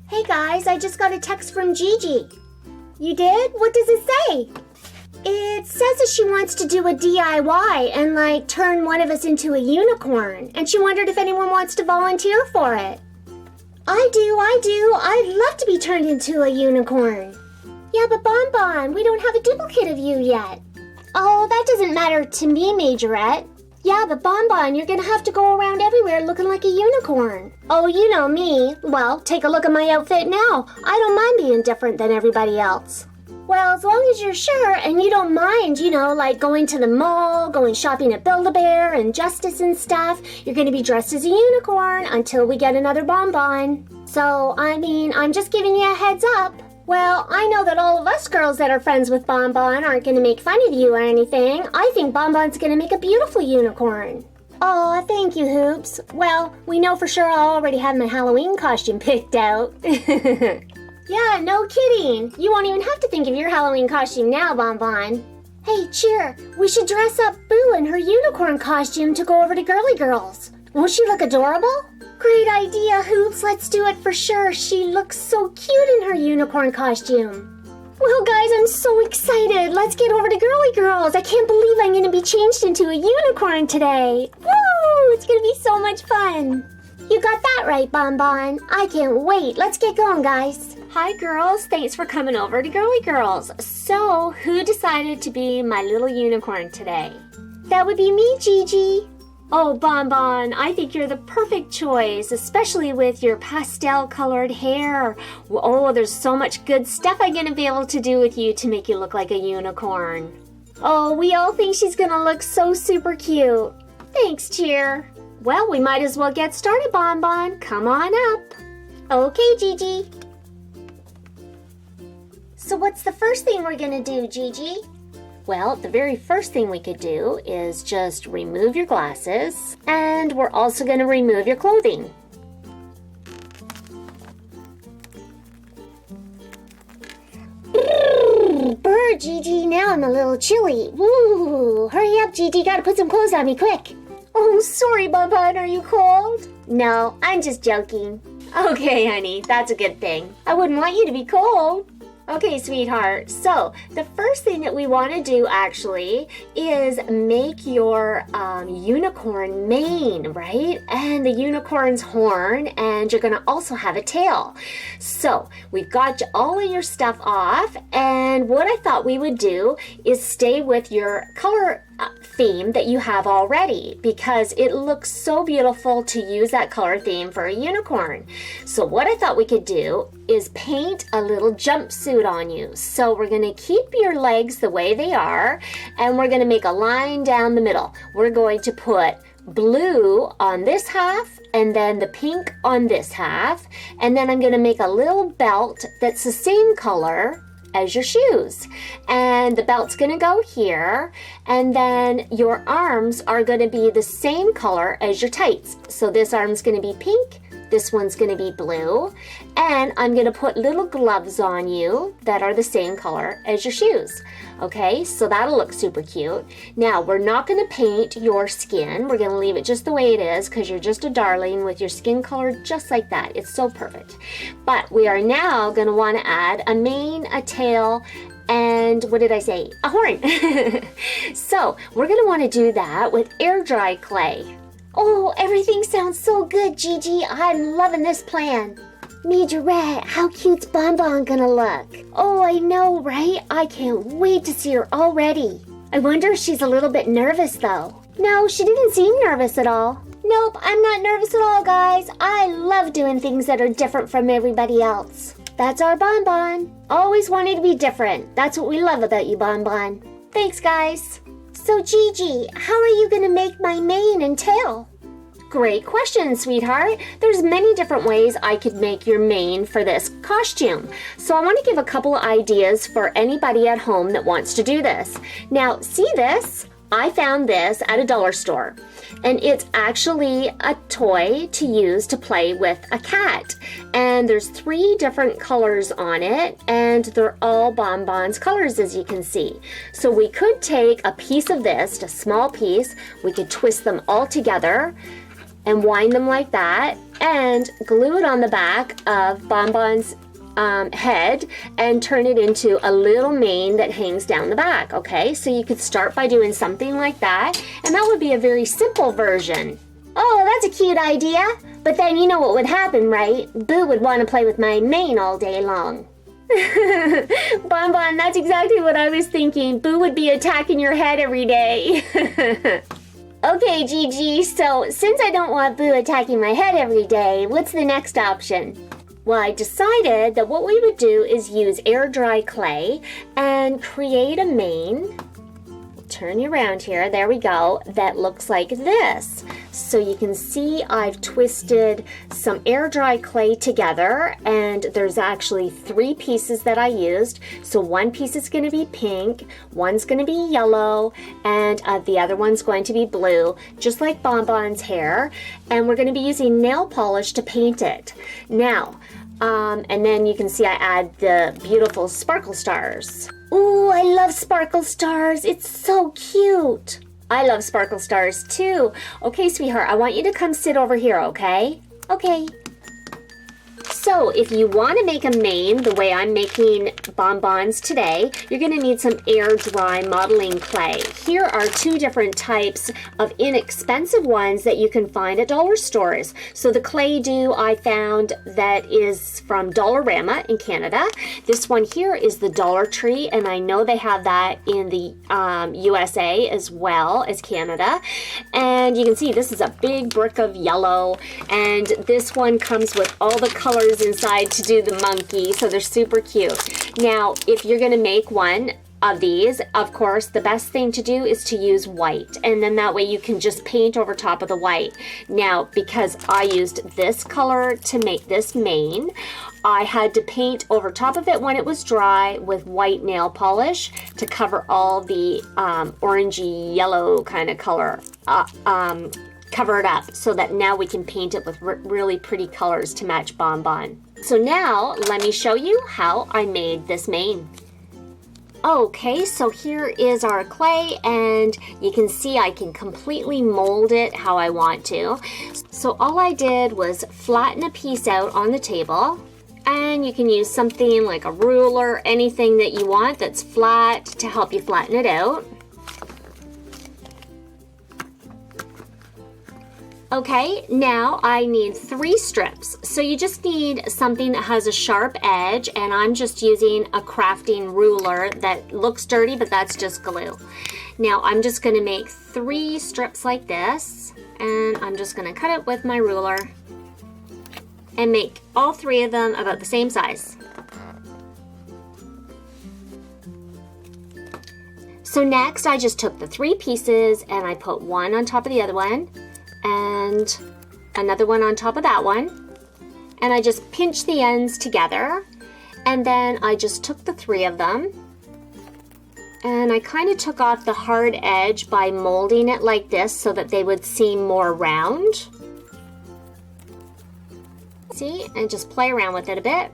Hey guys, I just got a text from Gigi. You did? What does it say? It says that she wants to do a DIY and like turn one of us into a unicorn. And she wondered if anyone wants to volunteer for it. I do. I'd love to be turned into a unicorn. Yeah, but Bonbon, we don't have a duplicate of you yet. Oh, that doesn't matter to me, Majorette. Yeah, but Bonbon, you're gonna have to go around everywhere looking like a unicorn. Oh, you know me. Well, take a look at my outfit now. I don't mind being different than everybody else. Well, as long as you're sure and you don't mind, like going to the mall, going shopping at Build-A-Bear and Justice and stuff, you're going to be dressed as a unicorn until we get another Bonbon. So, I'm just giving you a heads up. Well, I know that all of us girls that are friends with Bonbon aren't going to make fun of you or anything. I think Bonbon's going to make a beautiful unicorn. Aw, thank you, Hoops. Well, we know for sure I already have my Halloween costume picked out. Yeah, no kidding. You won't even have to think of your Halloween costume now, Bonbon. Hey, Cheer, we should dress up Boo in her unicorn costume to go over to Girly Girlz. Won't she look adorable? Great idea, Hoops. Let's do it for sure. She looks so cute in her unicorn costume. Well, guys, I'm so excited. Let's get over to Girly Girlz. I can't believe I'm going to be changed into a unicorn today. Woo! It's going to be so much fun. You got that right, Bonbon. I can't wait. Let's get going, guys. Hi, girls. Thanks for coming over to Girly Girlz. So, who decided to be my little unicorn today? That would be me, Gigi. Oh, Bonbon, I think you're the perfect choice, especially with your pastel-colored hair. Oh, there's so much good stuff I'm going to be able to do with you to make you look like a unicorn. Oh, we all think she's going to look so super cute. Thanks, Cheer. Well, we might as well get started, Bonbon. Come on up. Okay, Gigi. So what's the first thing we're going to do, Gigi? Well, the very first thing we could do is just remove your glasses, and we're also going to remove your clothing. Brr, Gigi, now I'm a little chilly. Woo! Hurry up, Gigi, gotta put some clothes on me, quick. Oh, sorry, Bonbon, are you cold? No, I'm just joking. Okay, honey, that's a good thing. I wouldn't want you to be cold. Okay, sweetheart, so the first thing that we want to do actually is make your unicorn mane, right? And the unicorn's horn, and you're going to also have a tail. So we've got all of your stuff off, and what I thought we would do is stay with your color theme that you have already, because it looks so beautiful to use that color theme for a unicorn. So what I thought we could do is paint a little jumpsuit on you. So we're going to keep your legs the way they are, and we're going to make a line down the middle. We're going to put blue on this half and then the pink on this half, and then I'm going to make a little belt that's the same color as your shoes, and the belt's going to go here, and then your arms are going to be the same color as your tights. So this arm's going to be pink, this one's going to be blue, and I'm going to put little gloves on you that are the same color as your shoes. Okay, so that'll look super cute. Now, we're not going to paint your skin. We're going to leave it just the way it is because you're just a darling with your skin color just like that. It's so perfect. But we are now going to want to add a mane, a tail, and what did I say? A horn. So we're going to want to do that with air dry clay. Oh, everything sounds so good, Gigi. I'm loving this plan. Majorette, how cute's Bonbon gonna look? Oh, I know, right? I can't wait to see her already. I wonder if she's a little bit nervous, though. No, she didn't seem nervous at all. Nope, I'm not nervous at all, guys. I love doing things that are different from everybody else. That's our Bonbon. Always wanted to be different. That's what we love about you, Bonbon. Thanks, guys. So, Gigi, how are you gonna make my mane and tail? Great question, sweetheart. There's many different ways I could make your mane for this costume. So I want to give a couple of ideas for anybody at home that wants to do this. Now, see this? I found this at a dollar store, and it's actually a toy to use to play with a cat. And there's 3 different colors on it, and they're all Bonbon's colors, as you can see. So we could take a piece of this, a small piece, we could twist them all together, and wind them like that and glue it on the back of Bonbon's head and turn it into a little mane that hangs down the back, okay? So you could start by doing something like that, and that would be a very simple version. Oh, that's a cute idea. But then you know what would happen, right? Boo would want to play with my mane all day long. Bonbon, that's exactly what I was thinking. Boo would be attacking your head every day. Okay, Gigi, so since I don't want Boo attacking my head every day, what's the next option? Well, I decided that what we would do is use air dry clay and create a mane. Turn you around here, there we go, that looks like this. So you can see I've twisted some air dry clay together, and there's actually 3 pieces that I used. So one piece is going to be pink, one's going to be yellow, and the other one's going to be blue, just like Bonbon's hair. And we're going to be using nail polish to paint it. Now, and then you can see I add the beautiful sparkle stars. Ooh, I love sparkle stars. It's so cute. I love sparkle stars too. Okay, sweetheart, I want you to come sit over here, okay? Okay. So if you want to make a mane the way I'm making Bonbons today, you're going to need some air dry modeling clay. Here are 2 different types of inexpensive ones that you can find at dollar stores. So the clay dough I found that is from Dollarama in Canada. This one here is the Dollar Tree, and I know they have that in the USA as well as Canada. And you can see this is a big brick of yellow, and this one comes with all the colors inside to do the monkey, so they're super cute. Now, if you're going to make one of these, of course, the best thing to do is to use white, and then that way you can just paint over top of the white. Now, because I used this color to make this mane, I had to paint over top of it when it was dry with white nail polish to cover all the orangey yellow kind of color. Cover it up so that now we can paint it with really pretty colors to match Bonbon. So now let me show you how I made this mane. Okay, so here is our clay, and you can see I can completely mold it how I want to. So all I did was flatten a piece out on the table, and you can use something like a ruler, anything that you want that's flat to help you flatten it out. Okay, now I need 3 strips. So you just need something that has a sharp edge, and I'm just using a crafting ruler that looks dirty, but that's just glue. Now I'm just going to make 3 strips like this, and I'm just going to cut it with my ruler and make all 3 of them about the same size. So next I just took the 3 pieces and I put one on top of the other one, and another one on top of that one, and I just pinched the ends together, and then I just took the 3 of them and I kind of took off the hard edge by molding it like this so that they would seem more round. See, and just play around with it a bit.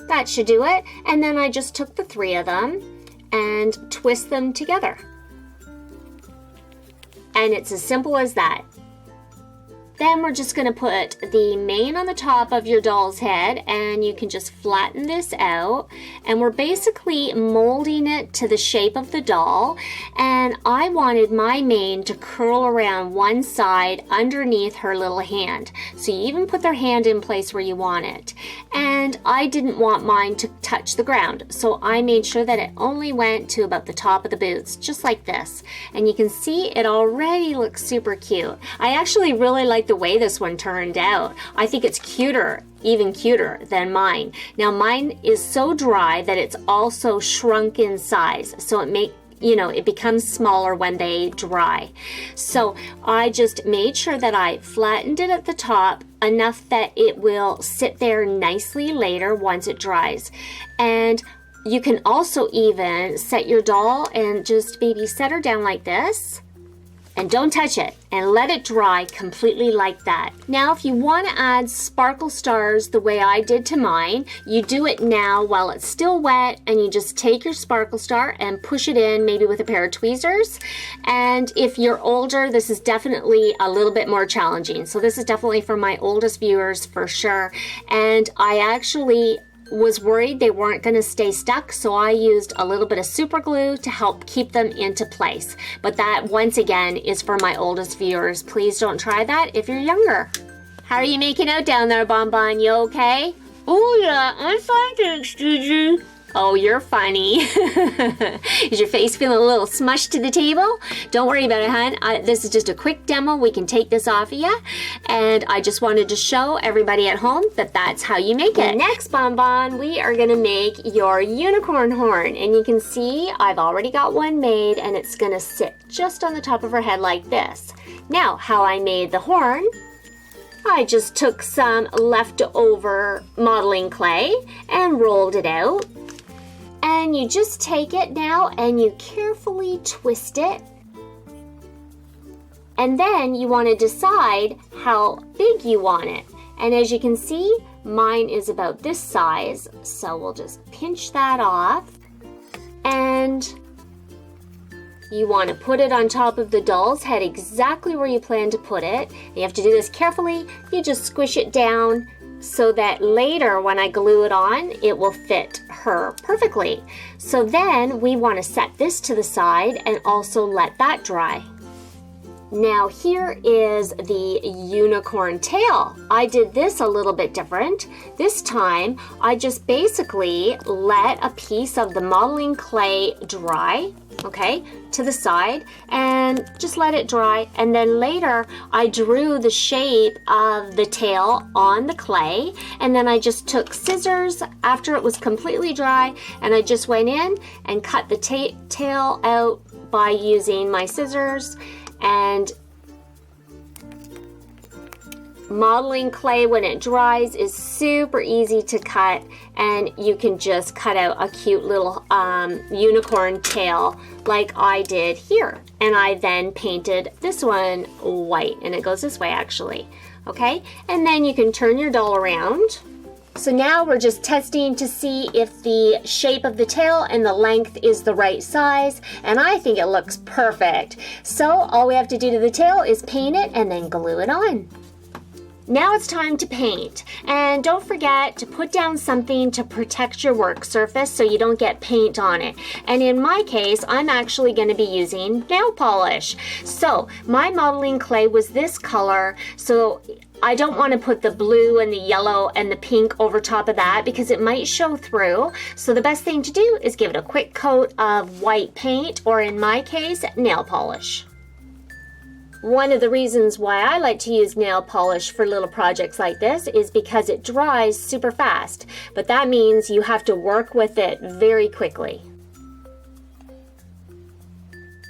That should do it. And then I just took the 3 of them and twist them together. And it's as simple as that. Then we're just going to put the mane on the top of your doll's head, and you can just flatten this out, and we're basically molding it to the shape of the doll. And I wanted my mane to curl around one side underneath her little hand, so you even put their hand in place where you want it. And I didn't want mine to touch the ground, so I made sure that it only went to about the top of the boots, just like this. And you can see it already looks super cute. I actually really like the way this one turned out. I think it's cuter, even cuter than mine. Now mine is so dry that it's also shrunk in size, so it becomes smaller when they dry. So I just made sure that I flattened it at the top enough that it will sit there nicely later once it dries. And you can also even set your doll and just maybe set her down like this. And don't touch it, and let it dry completely like that. Now, if you want to add sparkle stars the way I did to mine, you do it now while it's still wet, and you just take your sparkle star and push it in, maybe with a pair of tweezers. And if you're older, this is definitely a little bit more challenging. So this is definitely for my oldest viewers for sure. And I actually was worried they weren't going to stay stuck, so I used a little bit of super glue to help keep them into place. But that, once again, is for my oldest viewers. Please don't try that if you're younger. How are you making out down there, Bonbon? You okay? Oh yeah, I'm fine, thanks, Gigi. Oh, you're funny. Is your face feeling a little smushed to the table? Don't worry about it, hon. This is just a quick demo. We can take this off of you. And I just wanted to show everybody at home that that's how you make it. Next, Bonbon, we are going to make your unicorn horn. And you can see I've already got one made, and it's going to sit just on the top of her head like this. Now, how I made the horn, I just took some leftover modeling clay and rolled it out. And you just take it now and you carefully twist it. And then you want to decide how big you want it. And as you can see, mine is about this size. So we'll just pinch that off. And you want to put it on top of the doll's head exactly where you plan to put it. You have to do this carefully. You just squish it down so that later when I glue it on, it will fit her perfectly. So then we want to set this to the side and also let that dry. Now here is the unicorn tail. I did this a little bit different. This time I just basically let a piece of the modeling clay dry, okay, to the side, and just let it dry. And then later I drew the shape of the tail on the clay, and then I just took scissors after it was completely dry, and I just went in and cut the tail out by using my scissors. And modeling clay, when it dries, is super easy to cut, and you can just cut out a cute little unicorn tail like I did here. And I then painted this one white, and it goes this way actually. Okay, and then you can turn your doll around. So now we're just testing to see if the shape of the tail and the length is the right size, and I think it looks perfect. So all we have to do to the tail is paint it and then glue it on. Now it's time to paint, and don't forget to put down something to protect your work surface so you don't get paint on it. And in my case, I'm actually going to be using nail polish. So my modeling clay was this color, so I don't want to put the blue and the yellow and the pink over top of that because it might show through. So the best thing to do is give it a quick coat of white paint, or in my case, nail polish. One of the reasons why I like to use nail polish for little projects like this is because it dries super fast, but that means you have to work with it very quickly.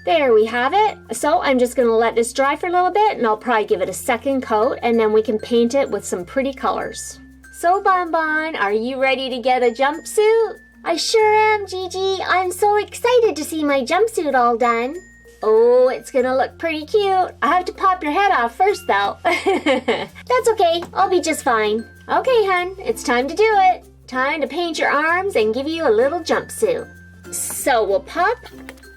There we have it. So I'm just going to let this dry for a little bit, and I'll probably give it a second coat, and then we can paint it with some pretty colors. So Bonbon, are you ready to get a jumpsuit? I sure am, Gigi. I'm so excited to see my jumpsuit all done. Oh, it's gonna look pretty cute. I have to pop your head off first though. That's okay, I'll be just fine. Okay, hun, it's time to do it. Time to paint your arms and give you a little jumpsuit. So we'll pop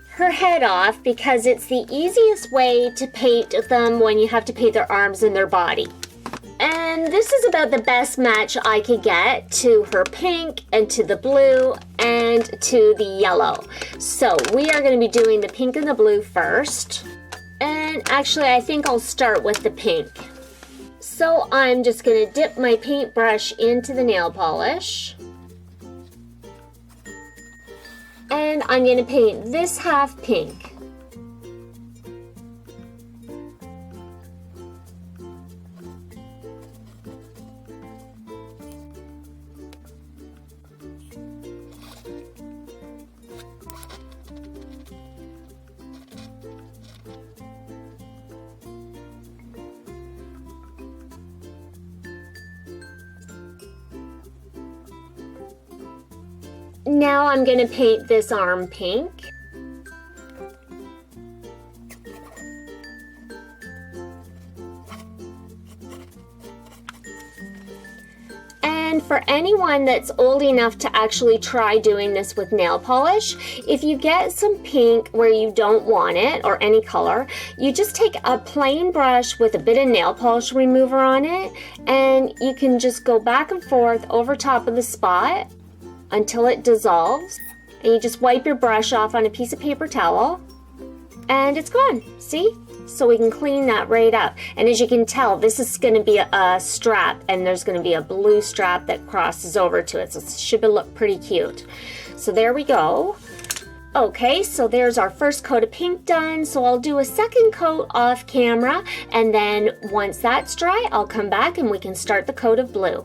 her head off because it's the easiest way to paint them when you have to paint their arms and their body. And this is about the best match I could get to her pink and to the blue and to the yellow. So we are going to be doing the pink and the blue first. And actually I think I'll start with the pink. So I'm just going to dip my paintbrush into the nail polish. And I'm going to paint this half pink. Now I'm going to paint this arm pink. for anyone that's old enough to actually try doing this with nail polish, if you get some pink where you don't want it, or any color, you just take a plain brush with a bit of nail polish remover on it, and you can just go back and forth over top of the spot until it dissolves. And you just wipe your brush off on a piece of paper towel, and it's gone. See? So we can clean that right up. And as you can tell, this is going to be a strap, and there's going to be a blue strap that crosses over to it. So it should look pretty cute. So there we go. Okay, so there's our first coat of pink done. So I'll do a second coat off camera, and then once that's dry, I'll come back and we can start the coat of blue.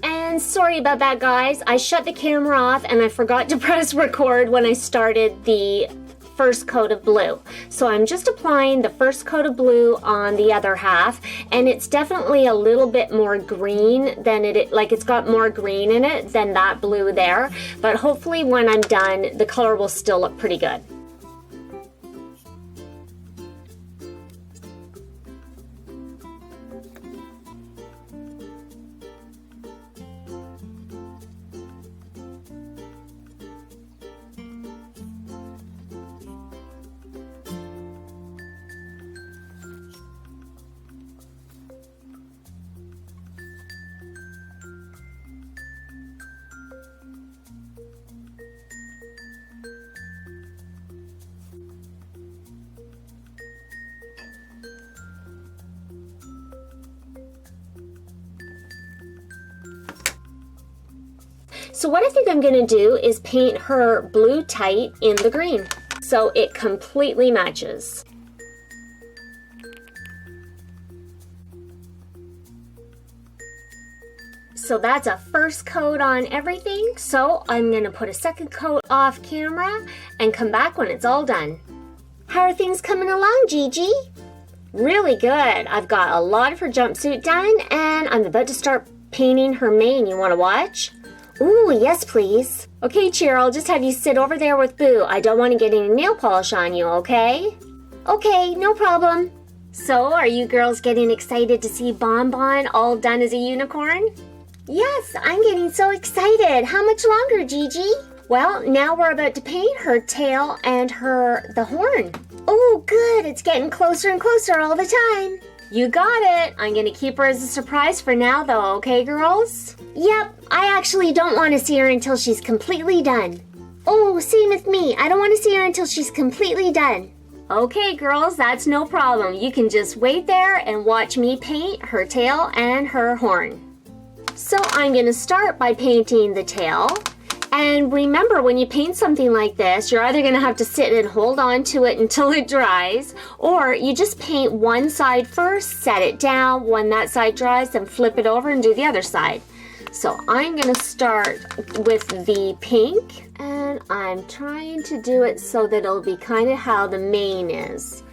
And sorry about that, guys. I shut the camera off and I forgot to press record when I started the first coat of blue. So I'm just applying the first coat of blue on the other half, and it's definitely a little bit more green than it's got more green in it than that blue there, but hopefully when I'm done, the color will still look pretty good. So what I think I'm going to do is paint her blue tight in the green, so it completely matches. So that's a first coat on everything, so I'm going to put a second coat off camera and come back when it's all done. How are things coming along, Gigi? Really good. I've got a lot of her jumpsuit done, and I'm about to start painting her mane. You want to watch? Ooh, yes please. Okay, Cheer, I'll just have you sit over there with Boo. I don't want to get any nail polish on you, okay? Okay, no problem. So, are you girls getting excited to see Bonbon all done as a unicorn? Yes, I'm getting so excited. How much longer, Gigi? Well, now we're about to paint her tail and the horn. Oh, good. It's getting closer and closer all the time. You got it. I'm going to keep her as a surprise for now, though, okay, girls? Yep, I actually don't want to see her until she's completely done. Oh, same with me. I don't want to see her until she's completely done. Okay, girls, that's no problem. You can just wait there and watch me paint her tail and her horn. So I'm going to start by painting the tail. And remember, when you paint something like this, you're either going to have to sit and hold on to it until it dries, or you just paint one side first, set it down. When that side dries, then flip it over and do the other side. So I'm going to start with the pink, and I'm trying to do it so that it'll be kind of how the mane is,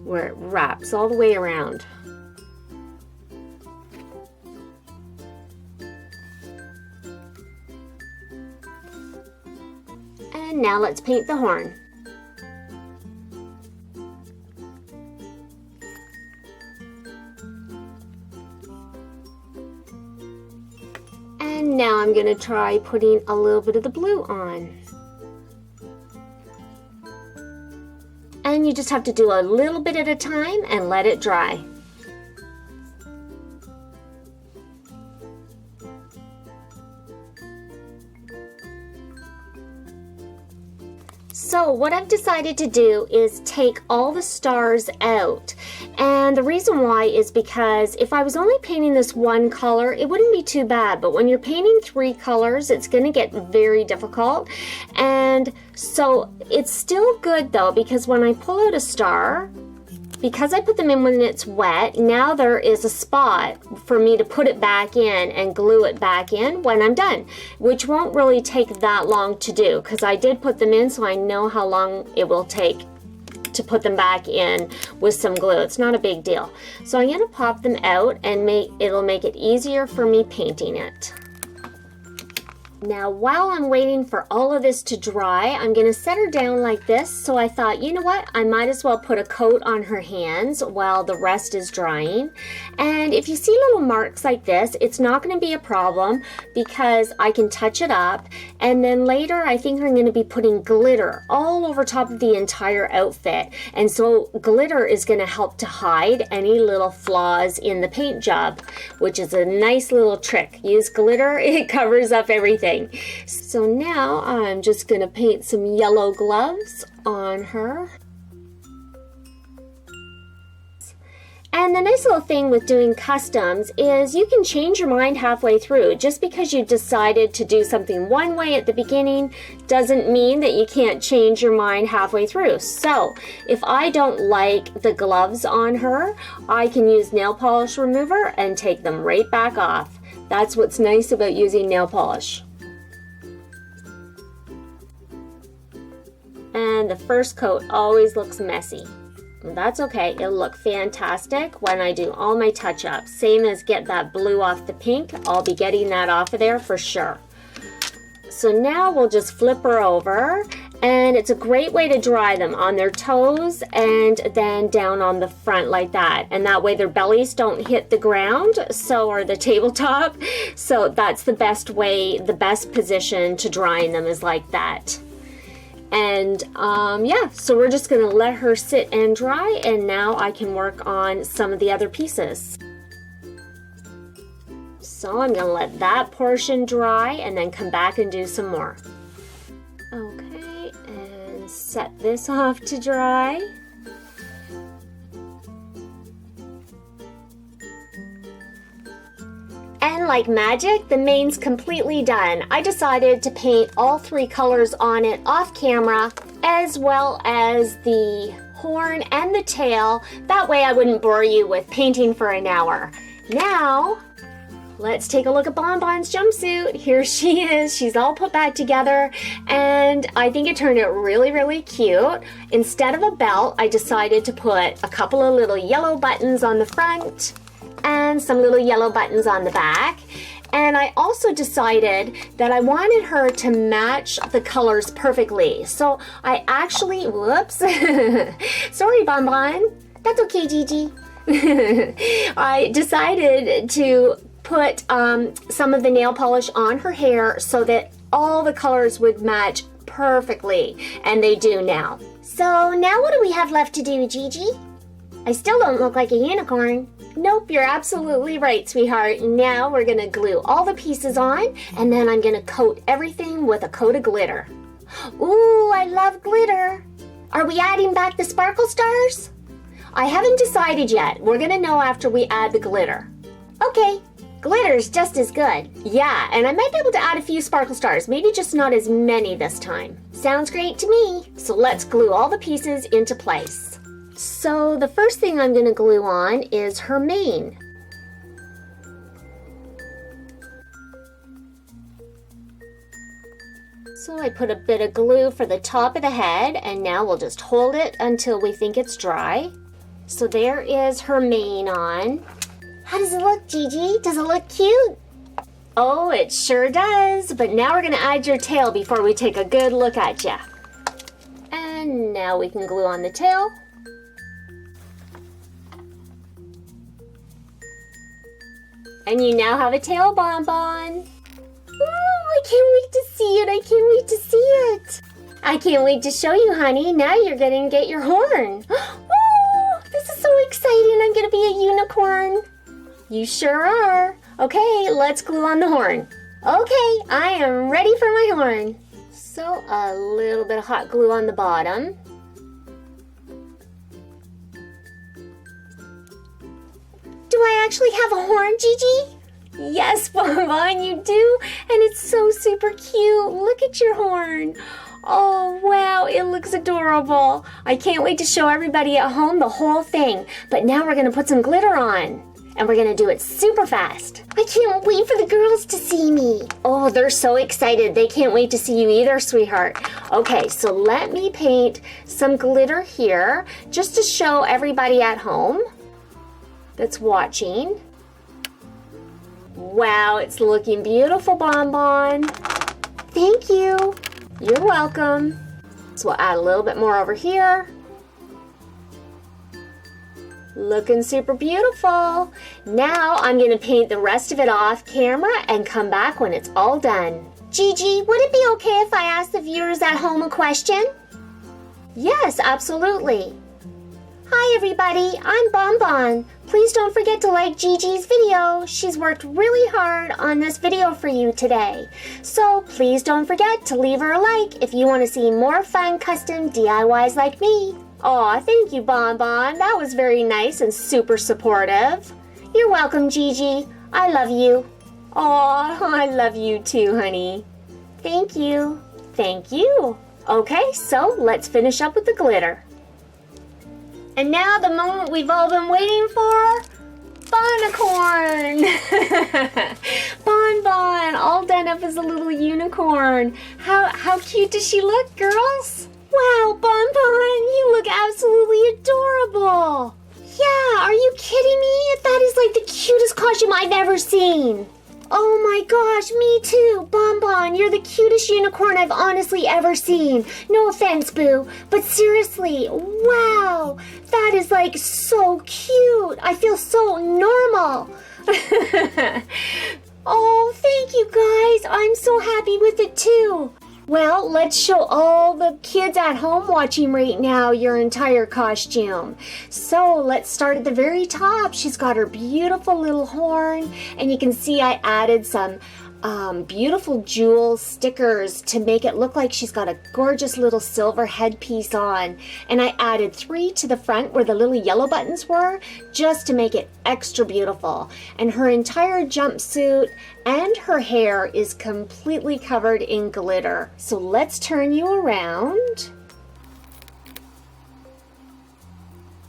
where it wraps all the way around. And now let's paint the horn. And now I'm going to try putting a little bit of the blue on. And you just have to do a little bit at a time and let it dry. So what I've decided to do is take all the stars out, and the reason why is because if I was only painting this one color, it wouldn't be too bad, but when you're painting 3 colors, it's going to get very difficult. And so it's still good though, because when I pull out a star, because I put them in when it's wet, now there is a spot for me to put it back in and glue it back in when I'm done, which won't really take that long to do because I did put them in, so I know how long it will take to put them back in with some glue. It's not a big deal. So I'm going to pop them out and it'll make it easier for me painting it. Now, while I'm waiting for all of this to dry, I'm going to set her down like this. So I thought, you know what? I might as well put a coat on her hands while the rest is drying. And if you see little marks like this, it's not going to be a problem because I can touch it up. And then later, I think I'm going to be putting glitter all over top of the entire outfit. And so glitter is going to help to hide any little flaws in the paint job, which is a nice little trick. Use glitter, it covers up everything. So now I'm just going to paint some yellow gloves on her. And the nice little thing with doing customs is you can change your mind halfway through. Just because you decided to do something one way at the beginning doesn't mean that you can't change your mind halfway through. So if I don't like the gloves on her, I can use nail polish remover and take them right back off. That's what's nice about using nail polish. And the first coat always looks messy. That's okay, it'll look fantastic when I do all my touch-ups. Same as get that blue off the pink, I'll be getting that off of there for sure. So now we'll just flip her over, and it's a great way to dry them on their toes and then down on the front like that. And that way their bellies don't hit the ground, or the tabletop. So that's the best way, the best position to drying them is like that. And yeah, so we're just gonna let her sit and dry, and now I can work on some of the other pieces. So I'm gonna let that portion dry and then come back and do some more. Okay, and set this off to dry. And like magic, the mane's completely done. I decided to paint all 3 colors on it off camera, as well as the horn and the tail. That way I wouldn't bore you with painting for an hour. Now, let's take a look at Bonbon's jumpsuit. Here she is. She's all put back together, and I think it turned out really, really cute. Instead of a belt, I decided to put a couple of little yellow buttons on the front and some little yellow buttons on the back. And I also decided that I wanted her to match the colors perfectly. So I actually, whoops, sorry Bonbon, that's okay Gigi. I decided to put some of the nail polish on her hair so that all the colors would match perfectly, and they do now. So now what do we have left to do, Gigi? I still don't look like a unicorn. Nope, you're absolutely right, sweetheart. Now we're gonna glue all the pieces on, and then I'm gonna coat everything with a coat of glitter. Ooh, I love glitter. Are we adding back the sparkle stars? I haven't decided yet. We're gonna know after we add the glitter. Okay, glitter's just as good. Yeah, and I might be able to add a few sparkle stars, maybe just not as many this time. Sounds great to me. So let's glue all the pieces into place. So the first thing I'm going to glue on is her mane. So I put a bit of glue for the top of the head, and now we'll just hold it until we think it's dry. So there is her mane on. How does it look, Gigi? Does it look cute? Oh, it sure does. But now we're going to add your tail before we take a good look at ya. And now we can glue on the tail. And you now have a tail, Bonbon. Ooh, I can't wait to see it. I can't wait to see it. I can't wait to show you, honey. Now you're going to get your horn. Ooh, this is so exciting. I'm going to be a unicorn. You sure are. Okay, let's glue on the horn. Okay, I am ready for my horn. So a little bit of hot glue on the bottom. Do I actually have a horn, Gigi? Yes, Bonbon, you do. And it's so super cute. Look at your horn. Oh, wow, it looks adorable. I can't wait to show everybody at home the whole thing. But now we're going to put some glitter on. And we're going to do it super fast. I can't wait for the girls to see me. Oh, they're so excited. They can't wait to see you either, sweetheart. Okay, so let me paint some glitter here just to show everybody at home that's watching. Wow, it's looking beautiful, Bonbon. Thank you. You're welcome. So we'll add a little bit more over here. Looking super beautiful. Now I'm going to paint the rest of it off camera and come back when it's all done. Gigi, would it be okay if I ask the viewers at home a question? Yes, absolutely. Hi everybody, I'm Bonbon. Please don't forget to like Gigi's video. She's worked really hard on this video for you today. So please don't forget to leave her a like if you want to see more fun custom DIYs like me. Aw, thank you, Bonbon. That was very nice and super supportive. You're welcome, Gigi. I love you. Aw, I love you too, honey. Thank you. Thank you. Okay, so let's finish up with the glitter. And now the moment we've all been waiting for, Bonicorn! Bonbon, all done up as a little unicorn. How cute does she look, girls? Wow, Bonbon, you look absolutely adorable. Yeah, are you kidding me? That is like the cutest costume I've ever seen. Oh my gosh, me too. Bonbon, you're the cutest unicorn I've honestly ever seen. No offense, Boo, but seriously, wow. That is like so cute. I feel so normal. Oh, thank you guys. I'm so happy with it too. Well, let's show all the kids at home watching right now your entire costume. So let's start at the very top. She's got her beautiful little horn, and you can see I added some beautiful jewel stickers to make it look like she's got a gorgeous little silver headpiece on. And I added 3 to the front where the little yellow buttons were, just to make it extra beautiful. And her entire jumpsuit and her hair is completely covered in glitter. So let's turn you around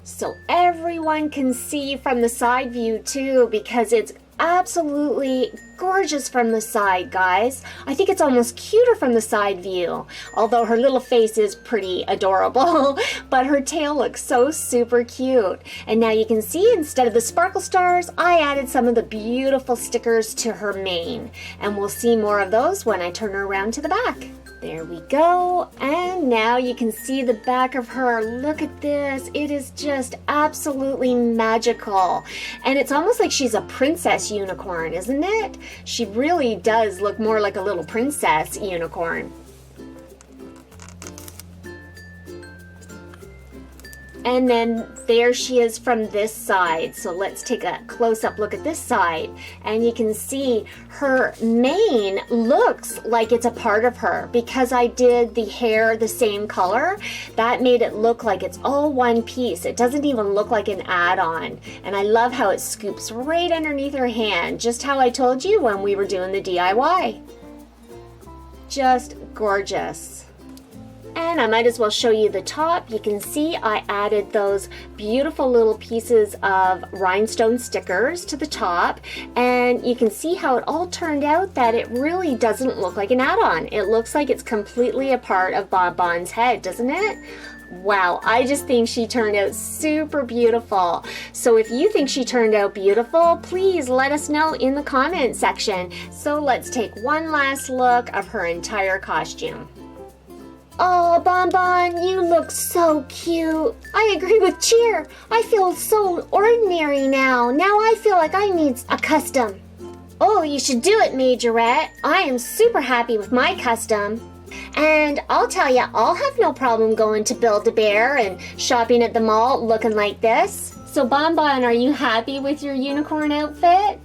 so everyone can see from the side view too, because it's absolutely gorgeous from the side, guys. I think it's almost cuter from the side view, although her little face is pretty adorable, but her tail looks so super cute. And now you can see, instead of the sparkle stars, I added some of the beautiful stickers to her mane, and we'll see more of those when I turn her around to the back. There we go, and now you can see the back of her. Look at this. It is just absolutely magical. And it's almost like she's a princess unicorn, isn't it? She really does look more like a little princess unicorn. And then there she is from this side. So let's take a close-up look at this side. And you can see her mane looks like it's a part of her. Because I did the hair the same color, that made it look like it's all one piece. It doesn't even look like an add-on. And I love how it scoops right underneath her hand, just how I told you when we were doing the DIY. Just gorgeous. And I might as well show you the top. You can see I added those beautiful little pieces of rhinestone stickers to the top. And you can see how it all turned out, that it really doesn't look like an add-on. It looks like it's completely a part of Bonbon's head, doesn't it? Wow, I just think she turned out super beautiful. So if you think she turned out beautiful, please let us know in the comment section. So let's take one last look of her entire costume. Oh, Bonbon, you look so cute. I agree with Cheer. I feel so ordinary now. Now I feel like I need a custom. Oh, you should do it, Majorette. I am super happy with my custom. And I'll tell you, I'll have no problem going to Build-A-Bear and shopping at the mall looking like this. So, Bonbon, are you happy with your unicorn outfit?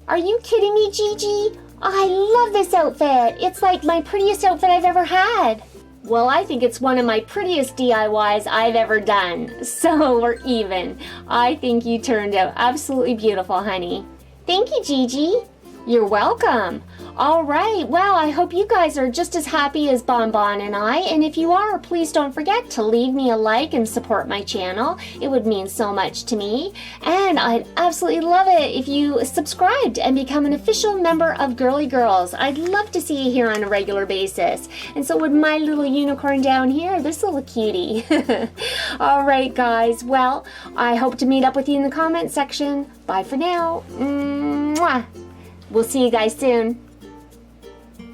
Are you kidding me, Gigi? I love this outfit. It's like my prettiest outfit I've ever had. Well, I think it's one of my prettiest DIYs I've ever done. So we're even. I think you turned out absolutely beautiful, honey. Thank you, Gigi. You're welcome. All right, well, I hope you guys are just as happy as Bonbon and I, and if you are, please don't forget to leave me a like and support my channel. It would mean so much to me, and I'd absolutely love it if you subscribed and become an official member of Girly Girlz. I'd love to see you here on a regular basis, and so would my little unicorn down here, this little cutie. All right, guys, well, I hope to meet up with you in the comment section. Bye for now. Mwah. We'll see you guys soon.